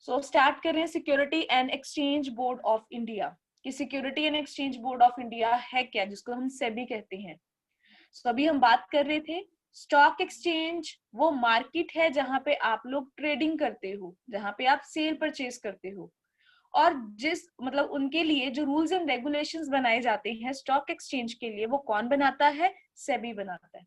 So start कर रहे हैं security and exchange board of India. कि security and exchange board of India है क्या, जिसको हम सेबी कहते हैं। सो अभी हम बात कर रहे थे स्टॉक एक्सचेंज वो मार्केट है जहां पे आप लोग ट्रेडिंग करते हो, जहां पे आप सेल परचेज करते हो, और जिस मतलब उनके लिए जो रूल्स एंड रेगुलेशंस बनाए जाते हैं स्टॉक एक्सचेंज के लिए, वो कौन बनाता है? सेबी बनाता है।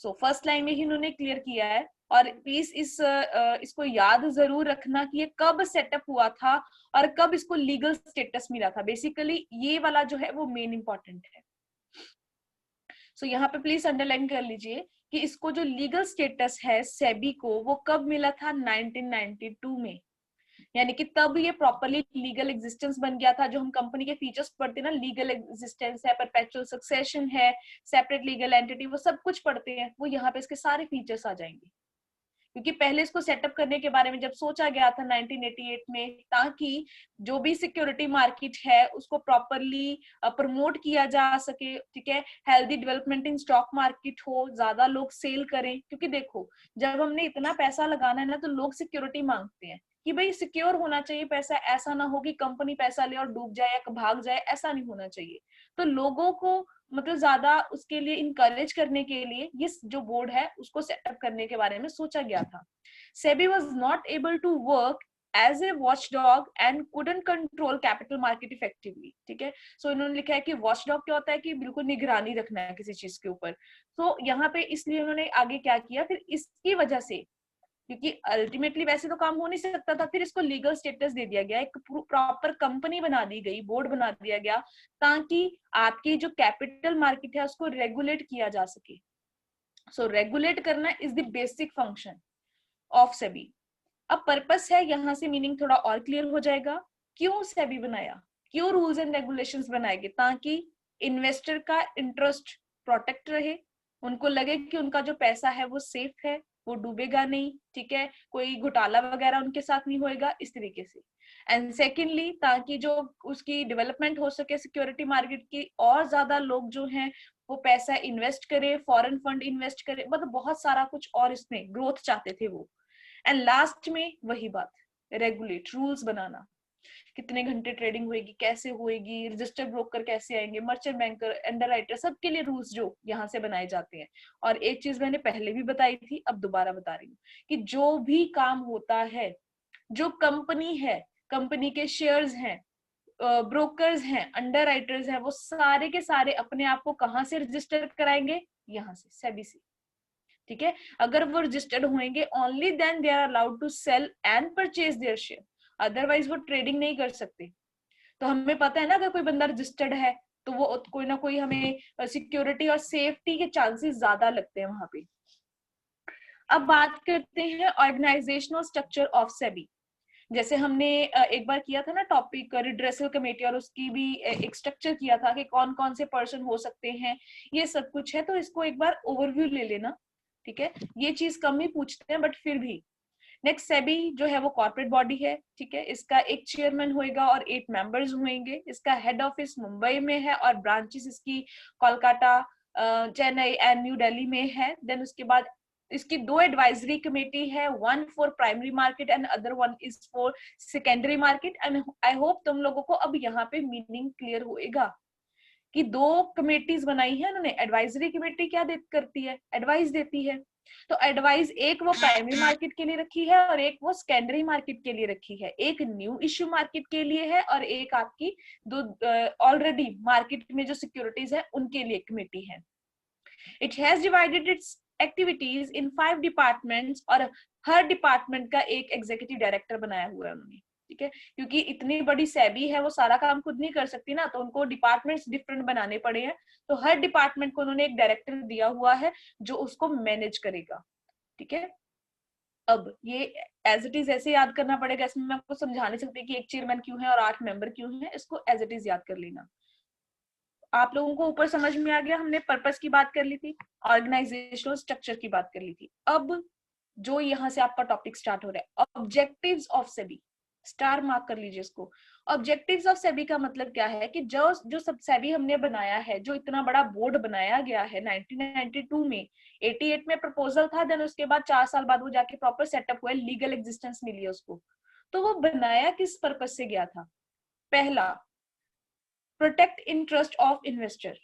सो फर्स्ट लाइन में ही इन्होंने क्लियर किया है। और प्लीज इसको याद जरूर रखना कि ये कब सेटअप हुआ था और कब इसको लीगल स्टेटस मिला था। बेसिकली ये वाला जो है वो मेन इंपॉर्टेंट है। सो यहाँ पे प्लीज अंडरलाइन कर लीजिए कि इसको जो लीगल स्टेटस है सेबी को, वो कब मिला था? 1992 में। यानी कि तब ये प्रॉपरली लीगल एग्जिस्टेंस बन गया था। जो हम कंपनी के फीचर्स पढ़ते हैं ना, लीगल एग्जिस्टेंस है, परपेचुअल सक्सेशन है, सेपरेट लीगल एंटिटी, वो सब कुछ पढ़ते हैं, वो यहाँ पे इसके सारे फीचर्स आ जाएंगे। क्योंकि पहले इसको सेटअप करने के बारे में जब सोचा गया था 1988 में, ताकि जो भी सिक्योरिटी मार्केट है उसको प्रॉपरली प्रमोट किया जा सके, ठीक है, healthy development in stock market हो, ज्यादा लोग सेल करें। क्योंकि देखो, जब हमने इतना पैसा लगाना है ना, तो लोग सिक्योरिटी मांगते हैं कि भाई सिक्योर होना चाहिए पैसा, ऐसा ना हो कि कंपनी पैसा ले और डूब जाए या भाग जाए, ऐसा नहीं होना चाहिए। तो लोगों को मतलब ज्यादा उसके लिए इनकरेज करने के लिए ये जो बोर्ड है उसको सेटअप करने के बारे में सोचा गया था। SEBI was not able to work as a watchdog and couldn't control capital market effectively, ठीक है। सो इन्होंने लिखा है कि वॉचडॉग क्या होता है कि बिल्कुल निगरानी रखना है किसी चीज के ऊपर। तो यहाँ पे इसलिए उन्होंने आगे क्या किया, फिर इसकी वजह से, क्योंकि अल्टीमेटली वैसे तो काम हो नहीं सकता था, फिर इसको लीगल स्टेटस दे दिया गया, एक प्रॉपर कंपनी बना दी गई, बोर्ड बना दिया गया, ताकि आपकी जो कैपिटल मार्केट है उसको रेगुलेट किया जा सके। सो रेगुलेट करना is the basic function of SEBI. अब पर्पस है, यहां से मीनिंग थोड़ा और क्लियर हो जाएगा। क्यों सेबी बनाया, क्यों रूल्स एंड रेगुलेशंस बनाए गए? ताकि इन्वेस्टर का इंटरेस्ट प्रोटेक्ट रहे, उनको लगे कि उनका जो पैसा है वो सेफ है, वो डूबेगा नहीं, ठीक है, कोई घोटाला वगैरह उनके साथ नहीं होएगा, इस तरीके से। एंड सेकेंडली, ताकि जो उसकी डेवलपमेंट हो सके सिक्योरिटी मार्केट की, और ज्यादा लोग जो हैं वो पैसा इन्वेस्ट करे, फॉरेन फंड इन्वेस्ट करे, मतलब बहुत सारा कुछ और इसमें ग्रोथ चाहते थे वो। एंड लास्ट में वही बात, रेगुलेट, रूल्स बनाना, कितने घंटे ट्रेडिंग होएगी, कैसे होएगी, रजिस्टर्ड ब्रोकर कैसे आएंगे, मर्चेंट बैंकर, अंडरराइटर, सबके लिए रूल्स जो यहाँ से बनाए जाते हैं। और एक चीज मैंने पहले भी बताई थी, अब दोबारा बता रही हूँ, कि जो भी काम होता है, जो कंपनी है, कंपनी के शेयर्स हैं, ब्रोकर्स हैं, अंडरराइटर्स हैं, वो सारे के सारे अपने आप को कहाँ से रजिस्टर कराएंगे? यहाँ से, सेबी से, ठीक है। अगर वो रजिस्टर्ड होंगे, only then they are allowed to sell and purchase their share, otherwise वो ट्रेडिंग नहीं कर सकते। तो हमें पता है ना, अगर कोई बंदा रजिस्टर्ड है तो वो कोई ना कोई हमें सिक्योरिटी और सेफ्टी के चांसेस ज्यादा लगते हैं वहां पे। अब बात करते हैं ऑर्गेनाइजेशनल स्ट्रक्चर ऑफ सेबी। जैसे हमने एक बार किया था ना टॉपिक रिड्रेसल कमेटी, और उसकी भी एक स्ट्रक्चर किया था कि कौन कौन से पर्सन हो सकते हैं, ये सब कुछ है। तो इसको एक बार ओवरव्यू ले लेना, ठीक है। ये चीज कम ही पूछते हैं बट फिर भी। नेक्स्ट, सेबी जो है वो कॉर्पोरेट बॉडी है, ठीक है। इसका एक चेयरमैन होएगा और 8 मेंबर्स होंगे। इसका हेड ऑफिस मुंबई में है और ब्रांचेस इसकी कोलकाता, चेन्नई एंड न्यू दिल्ली में है। देन उसके बाद इसकी 2 एडवाइजरी कमेटी है, one for primary market and other one is for secondary market. And I hope तुम लोगों को अब यहाँ पे मीनिंग क्लियर होएगा कि 2 कमेटीज बनाई है उन्होंने। एडवाइजरी कमेटी क्या करती है? एडवाइस देती है। तो एडवाइस एक वो प्राइमरी मार्केट के लिए रखी है और एक वो सेकेंडरी मार्केट के लिए रखी है। एक न्यू इश्यू मार्केट के लिए है और एक आपकी दो ऑलरेडी मार्केट में जो सिक्योरिटीज है उनके लिए कमेटी है। It has divided it's activities in 5 departments, और हर डिपार्टमेंट का एक एग्जीक्यूटिव डायरेक्टर बनाया हुआ है उन्होंने, ठीक है। क्योंकि इतनी बड़ी सेबी है, वो सारा काम खुद नहीं कर सकती ना, तो उनको डिपार्टमेंट्स डिफरेंट बनाने पड़े हैं। तो हर डिपार्टमेंट को उन्होंने एक डायरेक्टर दिया हुआ है जो उसको मैनेज करेगा, ठीक है। अब ये एज इट इज ऐसे याद करना पड़ेगा, इसमें मैं आपको समझा नहीं सकती कि एक चेयरमैन क्यों है और 8 मेंबर क्यों है, इसको एज इट इज याद कर लेना। आप लोगों को ऊपर समझ में आ गया? हमने पर्पस की बात कर ली थी, ऑर्गेनाइजेशनल स्ट्रक्चर की बात कर ली थी। अब जो यहाँ से आपका टॉपिक स्टार्ट हो रहा है, objectives of SEBI, star mark कर लीजिए इसको। ऑब्जेक्टिव्स ऑफ सेबी का मतलब क्या है कि जो जो सब सेबी हमने बनाया है, जो इतना बड़ा बोर्ड बनाया गया है 1992 में, 88 में प्रपोजल था, देन उसके बाद 4 साल बाद वो जाके प्रॉपर सेटअप हुआ, लीगल एग्जिस्टेंस मिली है उसको। तो वो बनाया किस पर्पस से गया था? पहला, प्रोटेक्ट इंटरेस्ट ऑफ इन्वेस्टर,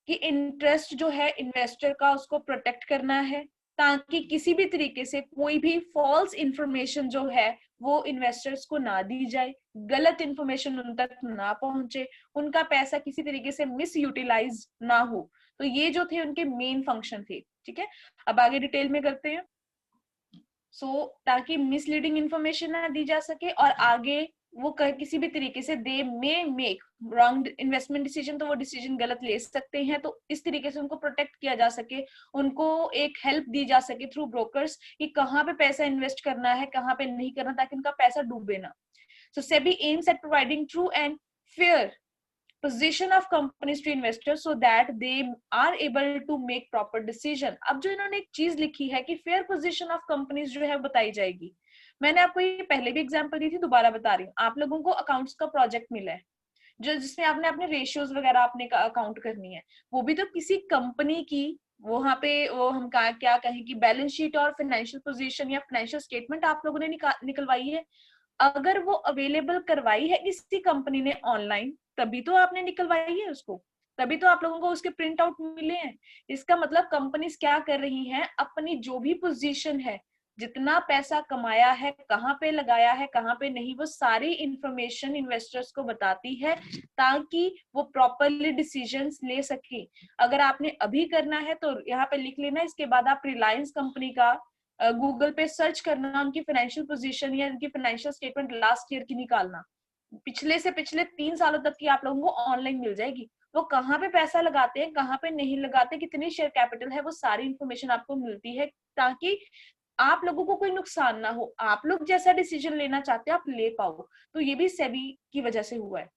कि इंटरेस्ट जो है इन्वेस्टर का उसको प्रोटेक्ट करना है, ताकि किसी भी तरीके से कोई भी फॉल्स इंफॉर्मेशन जो है वो इन्वेस्टर्स को ना दी जाए, गलत इंफॉर्मेशन उन तक ना पहुंचे, उनका पैसा किसी तरीके से मिस यूटिलाइज ना हो। तो ये जो थे उनके मेन फंक्शन थे। ठीक है, अब आगे डिटेल में करते हैं। ताकि मिसलीडिंग इंफॉर्मेशन ना दी जा सके और आगे वो किसी भी तरीके से they may make wrong investment decision, तो वो डिसीजन गलत ले सकते हैं, तो इस तरीके से उनको प्रोटेक्ट किया जा सके, उनको एक हेल्प दी जा सके थ्रू ब्रोकर्स कि कहाँ पे पैसा इन्वेस्ट करना है, कहाँ पे नहीं करना, ताकि उनका पैसा डूबे ना। सो SEBI aims at providing true and fair position of companies to investors so that they are able to make proper decision। अब जो इन्होंने एक चीज लिखी है कि फेयर पोजीशन ऑफ कंपनीज जो है बताई जाएगी। मैंने आपको ये पहले भी एग्जांपल दी थी, दोबारा बता रही हूँ। आप लोगों को अकाउंट्स का प्रोजेक्ट मिला है जो जिसमें आपने अपने रेशियोज वगैरह आपने अकाउंट करनी है, वो भी तो किसी कंपनी की वहां पे वो हम क्या कहें कि बैलेंस शीट और फाइनेंशियल पोजीशन या फाइनेंशियल स्टेटमेंट आप लोगों ने निकलवाई है। अगर वो अवेलेबल करवाई है किसी कंपनी ने ऑनलाइन, तभी तो आपने निकलवाई है उसको, तभी तो आप लोगों को उसके प्रिंट आउट मिले हैं। इसका मतलब कंपनीज क्या कर रही हैं, अपनी जो भी पोजीशन है, जितना पैसा कमाया है, कहाँ पे लगाया है, कहाँ पे नहीं, वो सारी इंफॉर्मेशन इन्वेस्टर्स को बताती है ताकि वो प्रॉपरली डिसीजंस ले सके। अगर आपने अभी करना है तो यहाँ पे लिख लेना, इसके बाद आप रिलायंस कंपनी का गूगल पे सर्च करना, उनकी फाइनेंशियल पोजीशन या उनकी फाइनेंशियल स्टेटमेंट लास्ट ईयर की निकालना, पिछले से पिछले 3 सालों तक की आप लोगों को ऑनलाइन मिल जाएगी। वो कहाँ पे पैसा लगाते हैं, कहाँ पे नहीं लगाते, कितनी शेयर कैपिटल है, वो सारी इंफॉर्मेशन आपको मिलती है ताकि आप लोगों को कोई नुकसान ना हो, आप लोग जैसा डिसीजन लेना चाहते हो आप ले पाओ। तो ये भी सेबी की वजह से हुआ है।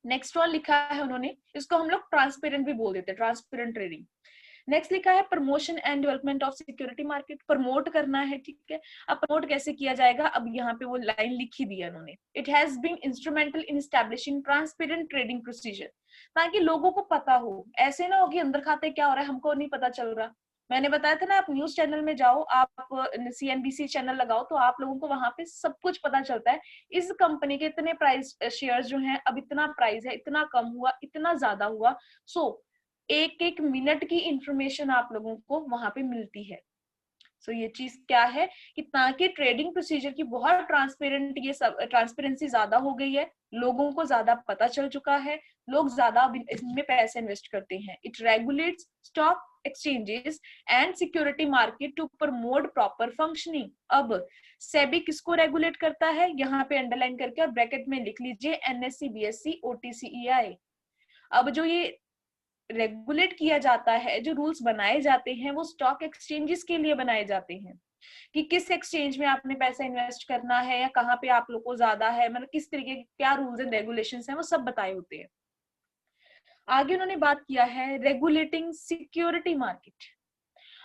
नेक्स्ट वन लिखा है उन्होंने, इसको हम लोग ट्रांसपेरेंट भी बोल देते हैं, ट्रांसपेरेंट ट्रेडिंग। नेक्स्ट लिखा है promotion and development of security market, promote करना है। ठीक है, अब प्रमोट कैसे किया जाएगा, अब यहाँ पे वो लाइन लिखी दी है उन्होंने, it has been instrumental in establishing transparent trading procedure, ताकि लोगों को पता हो, ऐसे ना हो कि अंदर खाते क्या हो रहा है हमको नहीं पता चल रहा। मैंने बताया था ना, आप न्यूज चैनल में जाओ, आप CNBC चैनल लगाओ, तो आप लोगों को वहां पे सब कुछ पता चलता है, इस कंपनी के इतने प्राइस शेयर्स जो हैं, अब इतना प्राइस है, इतना कम हुआ, इतना ज्यादा हुआ। सो एक एक मिनट की इंफॉर्मेशन आप लोगों को वहां पे मिलती है। सो ये चीज क्या है कि ताकि ट्रेडिंग प्रोसीजर की बहुत ट्रांसपेरेंट, ये सब ट्रांसपेरेंसी ज्यादा हो गई है, लोगों को ज्यादा पता चल चुका है, लोग ज्यादा इसमें पैसे इन्वेस्ट करते हैं। It regulates stock exchanges and security market to promote proper functioning. अब सेबी किसको रेगुलेट करता है, यहाँ पे अंडरलाइन करके और ब्रैकेट में लिख लीजिए NSE BSE OTC EI। अब जो ये रेगुलेट किया जाता है, जो रूल्स बनाए जाते हैं, वो स्टॉक एक्सचेंजेस के लिए बनाए जाते हैं कि किस एक्सचेंज में आपने पैसा इन्वेस्ट करना है या कहाँ पे आप लोग को ज्यादा है, मतलब किस तरीके के क्या रूल्स एंड रेगुलेशंस हैं, वो सब बताए होते हैं। आगे उन्होंने बात किया है रेगुलेटिंग सिक्योरिटी मार्केट।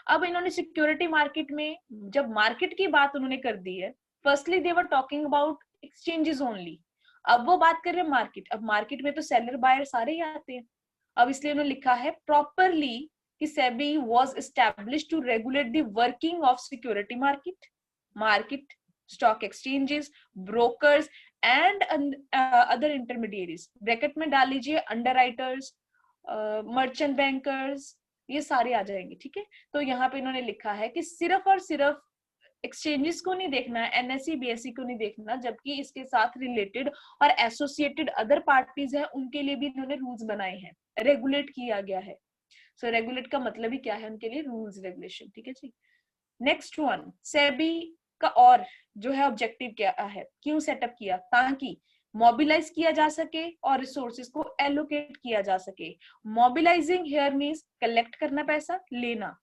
अब इन्होंने सिक्योरिटी मार्केट में जब मार्केट की बात उन्होंने कर दी है, firstly they were talking about exchanges only, अब वो बात कर रहे हैं मार्केट। अब मार्केट में तो सेलर बायर सारे ही आते हैं, अब इसलिए उन्होंने लिखा है प्रॉपरली कि SEBI was established to regulate the working of security market stock exchanges, brokers and other intermediaries. Bracket में डाल लीजिए अंडरराइटर्स, मर्चेंट बैंकर्स, ये सारे आ जाएंगे। ठीक है, तो यहाँ पे इन्होंने लिखा है कि सिर्फ और सिर्फ एक्सचेंजेस को नहीं देखना है, NSE BSE को नहीं देखना, जबकि इसके साथ रिलेटेड और एसोसिएटेड अदर पार्टीज है, उनके लिए भी इन्होंने रूल्स बनाए हैं, रेगुलेट किया गया है। सो रेगुलेट का मतलब ही क्या है, उनके लिए रूल्स रेगुलेशन। ठीक है जी। नेक्स्ट वन, सेबी का और जो है ऑब्जेक्टिव क्या है, क्यों सेटअप किया, ताकि मोबिलाइज किया जा सके और रिसोर्सेज को एलोकेट किया जा सके। मोबिलाइजिंग हियर मींस कलेक्ट करना, पैसा लेना,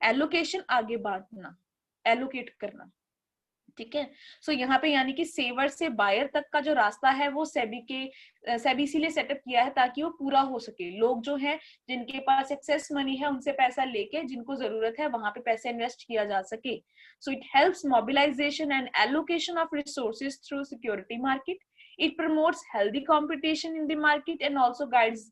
एलोकेशन आगे बांटना, एलोकेट करना। ठीक है, सो यहाँ पे यानी कि सेवर से बायर तक का जो रास्ता है वो सेबी इसीलिए सेटअप किया है ताकि वो पूरा हो सके। लोग जो हैं जिनके पास एक्सेस मनी है उनसे पैसा लेके जिनको जरूरत है वहां पे पैसे इन्वेस्ट किया जा सके। So it helps mobilisation and allocation of resources through security market. It promotes healthy competition in the market and also guides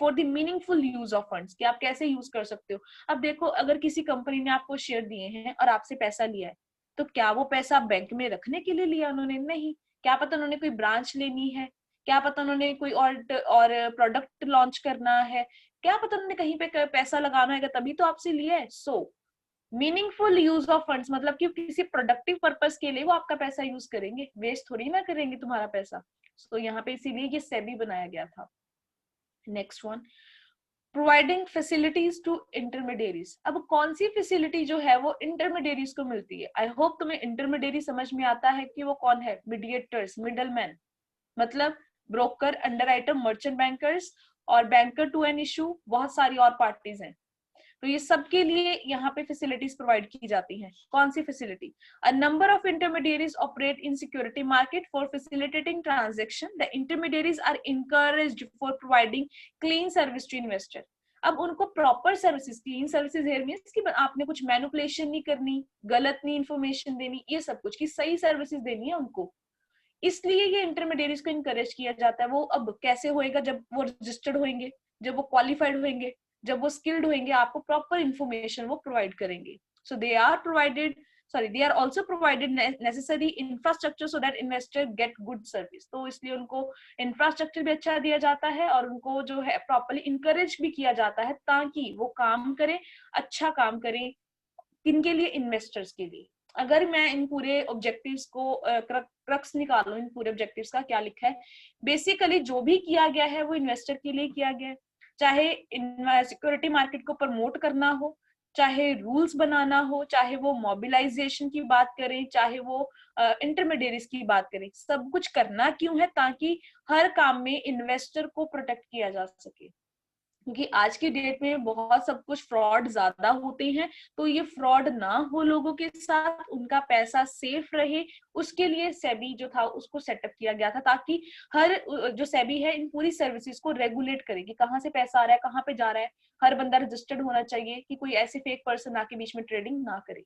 for the meaningful use of funds, कि आप कैसे यूज कर सकते हो। अब देखो, अगर किसी कंपनी ने आपको शेयर दिए हैं और आपसे पैसा लिया है, तो क्या वो पैसा बैंक में रखने के लिए लिया उन्होंने? नहीं। क्या पता उन्होंने कोई ब्रांच लेनी है, क्या पता उन्होंने कोई और प्रोडक्ट लॉन्च करना है, क्या पता उन्होंने कहीं पे पैसा लगाना है, तभी तो आपसे लिया है। सो मीनिंगफुल यूज ऑफ फंड्स मतलब कि किसी प्रोडक्टिव पर्पस के लिए वो आपका पैसा यूज करेंगे, वेस्ट थोड़ी ना करेंगे तुम्हारा पैसा। तो यहाँ पे इसीलिए ये सेबी बनाया गया था। Next one, providing facilities to intermediaries. अब कौन सी फैसिलिटी जो है वो इंटरमीडियरीज को मिलती है? आई होप तुम्हें इंटरमीडियरी समझ में आता है कि वो कौन है। मीडिएटर्स, मिडलमैन, मतलब ब्रोकर, अंडरराइटर, मर्चेंट बैंकर्स और बैंकर टू एन इशू, बहुत सारी और पार्टीज हैं। तो ये सबके लिए यहाँ पे फैसिलिटीज प्रोवाइड की जाती हैं। कौन सी facility? A number of intermediaries operate in security market for facilitating transaction. The intermediaries are encouraged for providing clean service to investor. अब उनको proper services, clean services here means कि आपने कुछ मैनिपुलेशन नहीं करनी, गलत नहीं इंफॉर्मेशन देनी, ये सब कुछ की सही सर्विसेज देनी है उनको। इसलिए ये इंटरमीडियरीज को इनकरेज किया जाता है। वो अब कैसे होएगा? जब वो रजिस्टर्ड होंगे, जब वो क्वालिफाइड होंगे, जब वो स्किल्ड होंगे, आपको प्रॉपर इंफॉर्मेशन वो प्रोवाइड करेंगे। So they are provided, sorry they are also provided necessary infrastructure so that investor get good service. तो इसलिए उनको इंफ्रास्ट्रक्चर भी अच्छा दिया जाता है और उनको जो है प्रॉपर्ली इनकरेज भी किया जाता है ताकि वो काम करें, अच्छा काम करें। किनके लिए? इन्वेस्टर्स के लिए। अगर मैं इन पूरे ऑब्जेक्टिव्स को क्रक्स निकालूं, इन पूरे ऑब्जेक्टिव्स का क्या लिखा है, बेसिकली जो भी किया गया है वो इन्वेस्टर के लिए किया गया है। चाहे सिक्योरिटी मार्केट को प्रमोट करना हो, चाहे रूल्स बनाना हो, चाहे वो मोबिलाइजेशन की बात करें, चाहे वो इंटरमीडियरीज की बात करें, सब कुछ करना क्यों है? ताकि हर काम में इन्वेस्टर को प्रोटेक्ट किया जा सके। क्योंकि आज की डेट में बहुत सब कुछ फ्रॉड ज्यादा होते हैं, तो ये फ्रॉड ना हो लोगों के साथ, उनका पैसा सेफ रहे, उसके लिए सेबी जो था उसको सेटअप किया गया था, ताकि हर जो सेबी है इन पूरी सर्विसेज को रेगुलेट करे कि कहाँ से पैसा आ रहा है, कहाँ पे जा रहा है। हर बंदा रजिस्टर्ड होना चाहिए कि कोई ऐसे फेक पर्सन आके बीच में ट्रेडिंग ना करे।